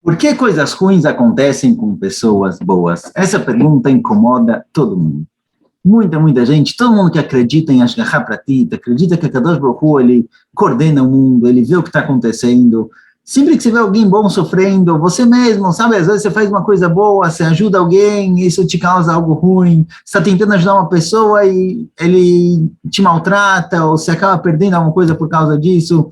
Por que coisas ruins acontecem com pessoas boas? Essa pergunta incomoda todo mundo. Muita gente, todo mundo que acredita em Ashgaha Pratit, acredita que a Kadosh Baruch Hu, ele coordena o mundo, ele vê o que está acontecendo. Sempre que você vê alguém bom sofrendo, você mesmo, sabe, às vezes você faz uma coisa boa, você ajuda alguém, isso te causa algo ruim, você está tentando ajudar uma pessoa e ele te maltrata, ou você acaba perdendo alguma coisa por causa disso.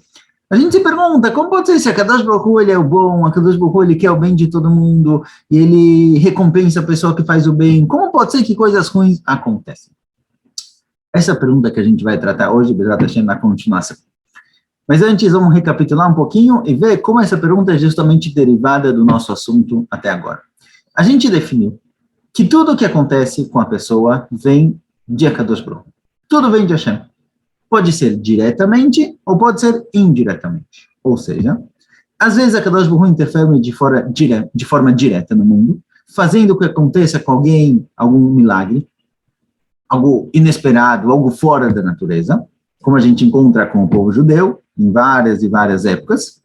A gente se pergunta, como pode ser se a Kadosh Baruch Hu, ele é o bom, a Kadosh Baruch Hu, ele quer o bem de todo mundo, e ele recompensa a pessoa que faz o bem, como pode ser que coisas ruins acontecem? Essa é a pergunta que a gente vai tratar hoje, Bezrat Hashem, na continuação. Mas antes, vamos recapitular um pouquinho e ver como essa pergunta é justamente derivada do nosso assunto até agora. A gente definiu que tudo o que acontece com a pessoa vem de Kadosh Baruch Hu. Tudo vem de Hashem. Pode ser diretamente ou pode ser indiretamente. Ou seja, às vezes a Kadosh Baruch Hu interfere de forma direta no mundo, fazendo que aconteça com alguém algum milagre, algo inesperado, algo fora da natureza, como a gente encontra com o povo judeu em várias e várias épocas.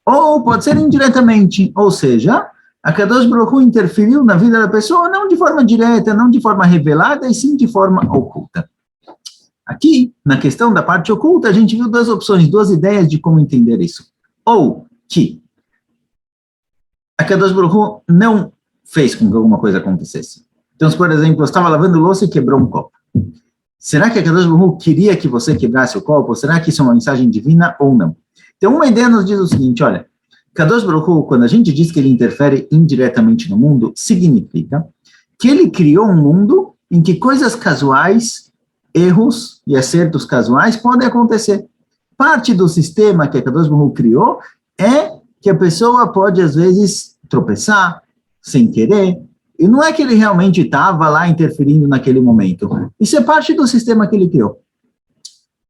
Ou pode ser indiretamente, ou seja, a Kadosh Baruch Hu interferiu na vida da pessoa não de forma direta, não de forma revelada, e sim de forma oculta. Aqui, na questão da parte oculta, a gente viu duas opções, duas ideias de como entender isso. Ou que a Kadosh Baruch Hu não fez com que alguma coisa acontecesse. Então, se, por exemplo, eu estava lavando louça e quebrou um copo. Será que a Kadosh Baruch Hu queria que você quebrasse o copo? Ou será que isso é uma mensagem divina ou não? Então, uma ideia nos diz o seguinte, olha, Kadosh Baruch Hu, quando a gente diz que ele interfere indiretamente no mundo, significa que ele criou um mundo em que coisas casuais, erros e acertos casuais podem acontecer. Parte do sistema que a Kadosh Baruch Hu criou é que a pessoa pode, às vezes, tropeçar sem querer, e não é que ele realmente estava lá interferindo naquele momento. Isso é parte do sistema que ele criou.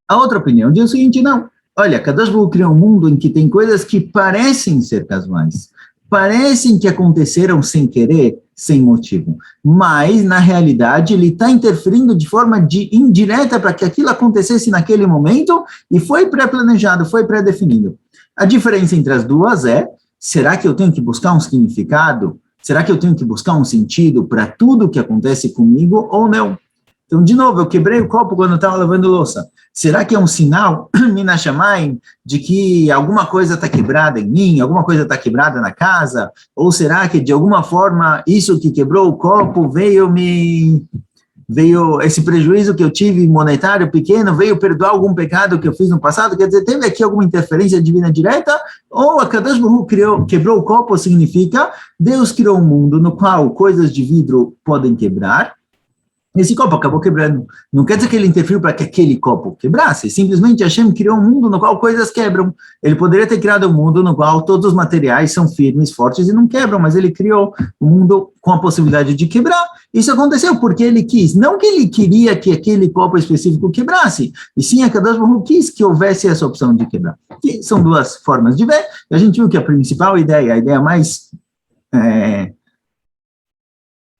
A outra opinião diz o seguinte, não. Olha, Kadosh Baruch Hu criou um mundo em que tem coisas que parecem ser casuais, parecem que aconteceram sem querer, sem motivo, mas, na realidade, ele está interferindo de forma indireta para que aquilo acontecesse naquele momento e foi pré-planejado, foi pré-definido. A diferença entre as duas é, será que eu tenho que buscar um significado? Será que eu tenho que buscar um sentido para tudo que acontece comigo ou não? Então, de novo, eu quebrei o copo quando eu estava lavando louça. Será que é um sinal, Mina Shamayim, de que alguma coisa está quebrada em mim, alguma coisa está quebrada na casa? Ou será que, de alguma forma, isso que quebrou o copo veio esse prejuízo que eu tive monetário pequeno, veio perdoar algum pecado que eu fiz no passado? Quer dizer, teve aqui alguma interferência divina direta? Ou a Kadosh Baruch Hu quebrou o copo, significa Deus criou um mundo no qual coisas de vidro podem quebrar, esse copo acabou quebrando. Não quer dizer que ele interferiu para que aquele copo quebrasse. Simplesmente Hashem criou um mundo no qual coisas quebram. Ele poderia ter criado um mundo no qual todos os materiais são firmes, fortes e não quebram, mas ele criou um mundo com a possibilidade de quebrar. Isso aconteceu porque ele quis. Não que ele queria que aquele copo específico quebrasse, e sim a Kadosh Baruch Hu quis que houvesse essa opção de quebrar. Que são duas formas de ver. E a gente viu que a principal ideia, a ideia mais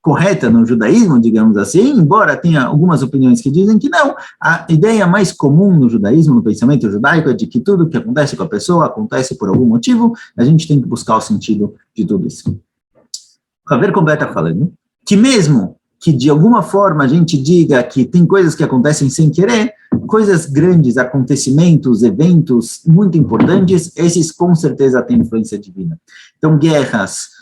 correta no judaísmo, digamos assim, embora tenha algumas opiniões que dizem que não, a ideia mais comum no judaísmo, no pensamento judaico, é de que tudo que acontece com a pessoa acontece por algum motivo, a gente tem que buscar o sentido de tudo isso. O Haver Kombé está falando que mesmo que de alguma forma a gente diga que tem coisas que acontecem sem querer, coisas grandes, acontecimentos, eventos muito importantes, esses com certeza têm influência divina. Então, guerras,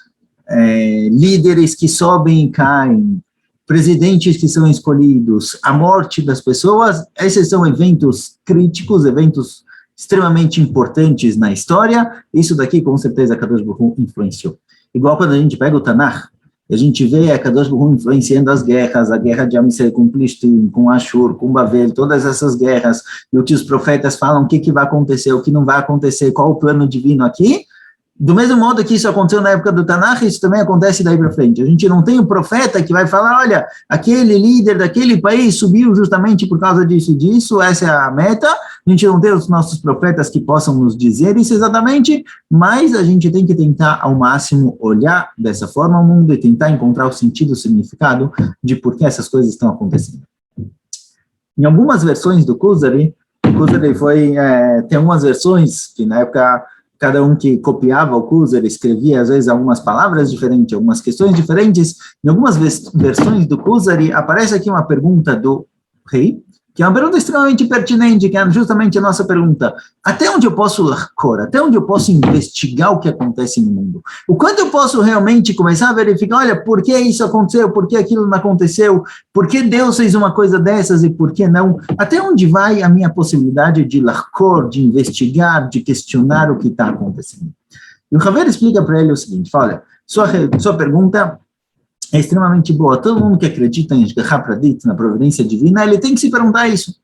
líderes que sobem e caem, presidentes que são escolhidos, a morte das pessoas, esses são eventos críticos, eventos extremamente importantes na história, isso daqui com certeza a Kadosh Baruch Hu influenciou. Igual quando a gente pega o Tanakh, a gente vê a Kadosh Baruch Hu influenciando as guerras, a guerra de Am Yisrael com Plishtim, com Ashur, com Bavel, todas essas guerras, e o que os profetas falam, o que vai acontecer, o que não vai acontecer, qual o plano divino aqui. Do mesmo modo que isso aconteceu na época do Tanakh, isso também acontece daí para frente. A gente não tem um profeta que vai falar, olha, aquele líder daquele país subiu justamente por causa disso e disso, essa é a meta. A gente não tem os nossos profetas que possam nos dizer isso exatamente, mas a gente tem que tentar ao máximo olhar dessa forma o mundo e tentar encontrar o sentido, o significado de por que essas coisas estão acontecendo. Em algumas versões do Kuzari, tem algumas versões que na época cada um que copiava o Kuzari escrevia, às vezes, algumas palavras diferentes, algumas questões diferentes. Em algumas versões do Kuzari, aparece aqui uma pergunta do rei, que é uma pergunta extremamente pertinente, que é justamente a nossa pergunta. Até onde eu posso larcor? Até onde eu posso investigar o que acontece no mundo? O quanto eu posso realmente começar a verificar, olha, por que isso aconteceu? Por que aquilo não aconteceu? Por que Deus fez uma coisa dessas e por que não? Até onde vai a minha possibilidade de larcor, de investigar, de questionar o que está acontecendo? E o Haver explica para ele o seguinte, olha, sua pergunta é extremamente boa. Todo mundo que acredita em Ashgaha Pradit, na providência divina, ele tem que se perguntar isso.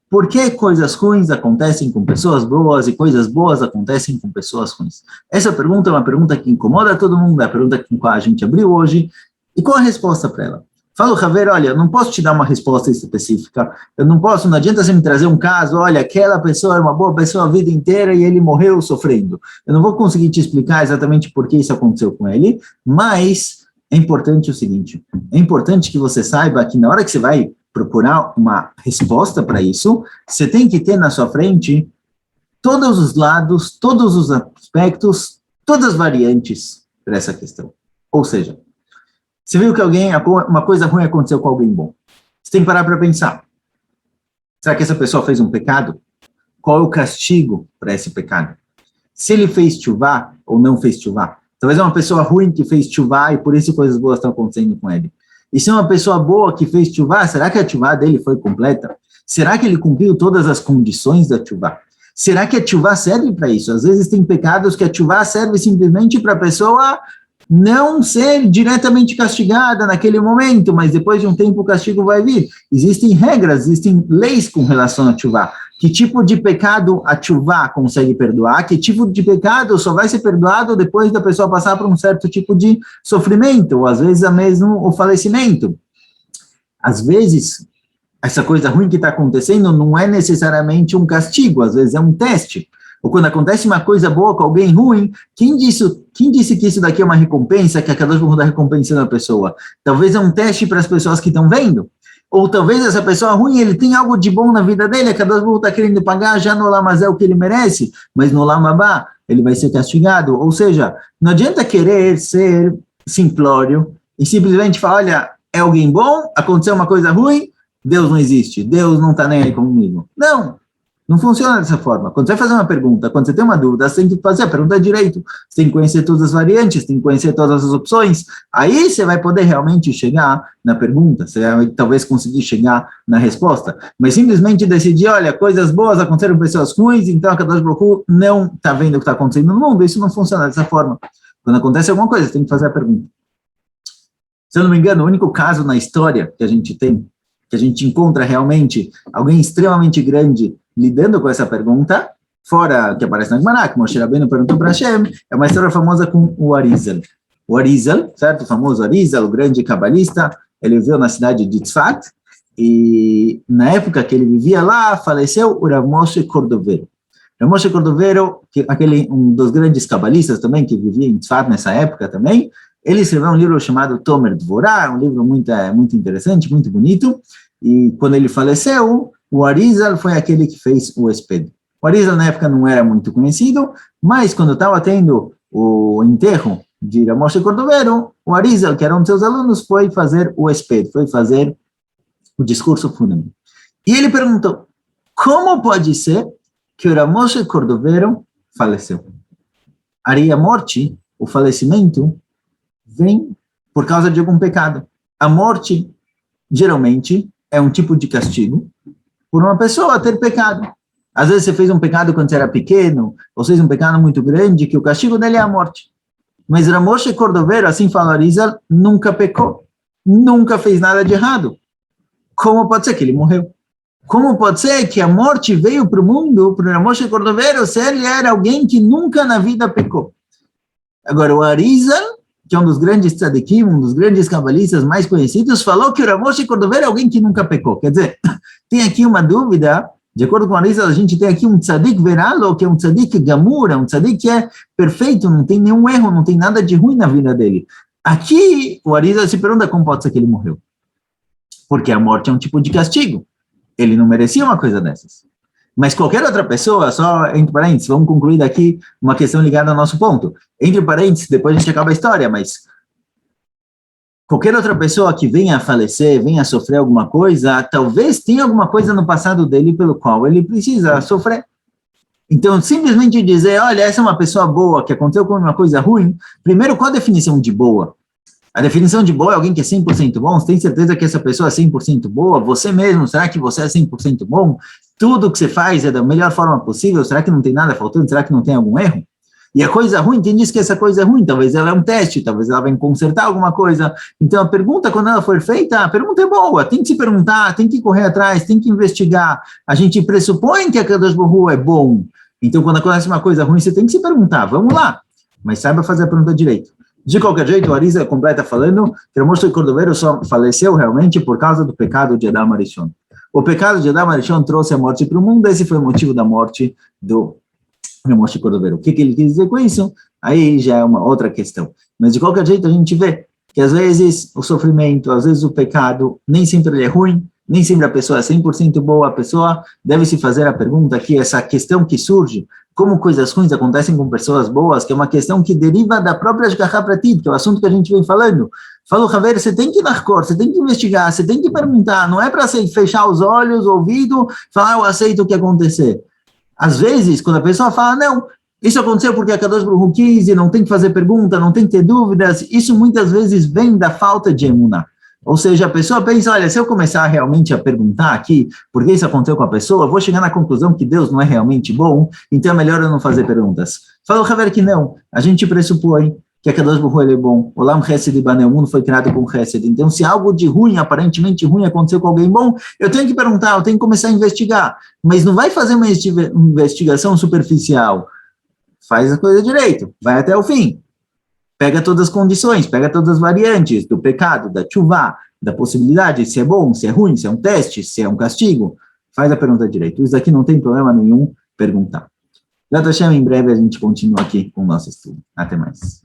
Por que coisas ruins acontecem com pessoas boas e coisas boas acontecem com pessoas ruins? Essa pergunta é uma pergunta que incomoda todo mundo, é a pergunta com a gente abriu hoje. E qual a resposta para ela? Fala o Haver, olha, eu não posso te dar uma resposta específica, não adianta você me trazer um caso, olha, aquela pessoa era uma boa pessoa a vida inteira e ele morreu sofrendo. Eu não vou conseguir te explicar exatamente por que isso aconteceu com ele, mas é importante o seguinte, é importante que você saiba que na hora que você vai procurar uma resposta para isso, você tem que ter na sua frente todos os lados, todos os aspectos, todas as variantes para essa questão. Ou seja, você viu que uma coisa ruim aconteceu com alguém bom. Você tem que parar para pensar. Será que essa pessoa fez um pecado? Qual é o castigo para esse pecado? Se ele fez tchuvá ou não fez tchuvá? Talvez é uma pessoa ruim que fez tchuvá e por isso coisas boas estão acontecendo com ele. E se é uma pessoa boa que fez tchuvá, será que a tchuvá dele foi completa? Será que ele cumpriu todas as condições da tchuvá? Será que a tchuvá serve para isso? Às vezes tem pecados que a tchuvá serve simplesmente para a pessoa não ser diretamente castigada naquele momento, mas depois de um tempo o castigo vai vir. Existem regras, existem leis com relação à tchuvá. Que tipo de pecado a tchuvá consegue perdoar? Que tipo de pecado só vai ser perdoado depois da pessoa passar por um certo tipo de sofrimento, ou às vezes mesmo o falecimento. Às vezes, essa coisa ruim que está acontecendo não é necessariamente um castigo, às vezes é um teste. Ou quando acontece uma coisa boa com alguém ruim, quem disse que isso daqui é uma recompensa, que a Kadosh Baruch Hu está recompensando a pessoa? Talvez é um teste para as pessoas que estão vendo. Ou talvez essa pessoa ruim, ele tem algo de bom na vida dele, a Kadosh Baruch Hu está querendo pagar já no Olam Hazé o que ele merece, mas no Olam Abá ele vai ser castigado. Ou seja, não adianta querer ser simplório e simplesmente falar, olha, é alguém bom, aconteceu uma coisa ruim, Deus não existe, Deus não está nem aí comigo. Não funciona dessa forma. Quando você vai fazer uma pergunta, quando você tem uma dúvida, você tem que fazer a pergunta direito, você tem que conhecer todas as variantes, tem que conhecer todas as opções, aí você vai poder realmente chegar na pergunta, você vai talvez conseguir chegar na resposta, mas simplesmente decidir, olha, coisas boas aconteceram com pessoas ruins, então a Kadosh Baruch Hu não está vendo o que está acontecendo no mundo, isso não funciona dessa forma. Quando acontece alguma coisa, você tem que fazer a pergunta. Se eu não me engano, o único caso na história que a gente tem, que a gente encontra realmente alguém extremamente grande lidando com essa pergunta, fora que aparece na Gemara, que Moshe Rabbeinu perguntou para Hashem, é uma história famosa com o Arizal. O Arizal, certo? O famoso Arizal, o grande cabalista, ele viveu na cidade de Tzfat, e na época que ele vivia lá, faleceu o Rav Moshe Cordovero. Rav Moshe Cordovero, um dos grandes cabalistas também, que vivia em Tzfat nessa época também, ele escreveu um livro chamado Tomer Dvorah, um livro muito interessante, muito bonito, e quando ele faleceu, o Arizal foi aquele que fez o Esped. O Arizal na época não era muito conhecido, mas quando estava tendo o enterro de Rav Moshe Cordovero, o Arizal, que era um de seus alunos, foi fazer o Esped, foi fazer o discurso fúnebre. E ele perguntou, como pode ser que o Rav Moshe Cordovero faleceu? A morte, o falecimento, vem por causa de algum pecado. A morte, geralmente, é um tipo de castigo por uma pessoa ter pecado. Às vezes você fez um pecado quando você era pequeno, ou fez um pecado muito grande, que o castigo dele é a morte. Mas Rav Moshe Cordovero, assim fala Arizal, nunca pecou, nunca fez nada de errado. Como pode ser que ele morreu? Como pode ser que a morte veio para o mundo, para o Rav Moshe Cordovero, se ele era alguém que nunca na vida pecou? Agora, o Arizal, que é um dos grandes tzadikim, um dos grandes cabalistas mais conhecidos, falou que o Rav Moshe Cordovero é alguém que nunca pecou. Quer dizer, tem aqui uma dúvida, de acordo com a Arizal, a gente tem aqui um tzadik veralo, que é um tzadik gamura, um tzadik que é perfeito, não tem nenhum erro, não tem nada de ruim na vida dele. Aqui, o Arizal se pergunta como pode ser que ele morreu. Porque a morte é um tipo de castigo. Ele não merecia uma coisa dessas. Mas qualquer outra pessoa, só entre parênteses, vamos concluir daqui uma questão ligada ao nosso ponto. Entre parênteses, depois a gente acaba a história, mas qualquer outra pessoa que venha a falecer, venha a sofrer alguma coisa, talvez tenha alguma coisa no passado dele pelo qual ele precisa sofrer. Então, simplesmente dizer, olha, essa é uma pessoa boa, que aconteceu com uma coisa ruim, primeiro, qual a definição de boa? A definição de boa é alguém que é 100% bom, você tem certeza que essa pessoa é 100% boa? Você mesmo, será que você é 100% bom? Tudo que você faz é da melhor forma possível? Será que não tem nada faltando? Será que não tem algum erro? E a coisa ruim, quem diz que essa coisa é ruim? Talvez ela é um teste, talvez ela venha consertar alguma coisa. Então, a pergunta, quando ela for feita, a pergunta é boa, tem que se perguntar, tem que correr atrás, tem que investigar. A gente pressupõe que a Kadosh Baruch Hu é bom. Então, quando acontece uma coisa ruim, você tem que se perguntar, vamos lá. Mas saiba fazer a pergunta direito. De qualquer jeito, o Arizal completa falando que o moço cordoveiro só faleceu realmente por causa do pecado de Adam Arishon. O pecado de Adam Arishon trouxe a morte para o mundo, esse foi o motivo da morte do moço cordoveiro. O que ele quis dizer com isso? Aí já é uma outra questão. Mas de qualquer jeito, a gente vê que às vezes o sofrimento, às vezes o pecado, nem sempre ele é ruim, nem sempre a pessoa é 100% boa, a pessoa deve se fazer a pergunta que essa questão que surge, como coisas ruins acontecem com pessoas boas, que é uma questão que deriva da própria Ashgaha Pratit, que é o assunto que a gente vem falando. Falou, Haver, você tem que ir na cor, você tem que investigar, você tem que perguntar, não é para fechar os olhos, o ouvido, falar, eu aceito o que acontecer. Às vezes, quando a pessoa fala, não, isso aconteceu porque a Kadosh Baruch Hu quis, e não tem que fazer pergunta, não tem que ter dúvidas, isso muitas vezes vem da falta de emuná. Ou seja, a pessoa pensa, olha, se eu começar realmente a perguntar aqui por que isso aconteceu com a pessoa, eu vou chegar na conclusão que Deus não é realmente bom, então é melhor eu não fazer perguntas. Fala o Haver que não, a gente pressupõe que a Kadosh Baruch Hu ele é bom, o Olam Chesed Ibaneh, o mundo foi criado com Chesed, então se algo de ruim, aparentemente ruim, aconteceu com alguém bom, eu tenho que perguntar, eu tenho que começar a investigar, mas não vai fazer uma investigação superficial, faz a coisa direito, vai até o fim. Pega todas as condições, pega todas as variantes do pecado, da tshuva, da possibilidade, se é bom, se é ruim, se é um teste, se é um castigo. Faz a pergunta direito. Isso aqui não tem problema nenhum perguntar. Em breve a gente continua aqui com o nosso estudo. Até mais.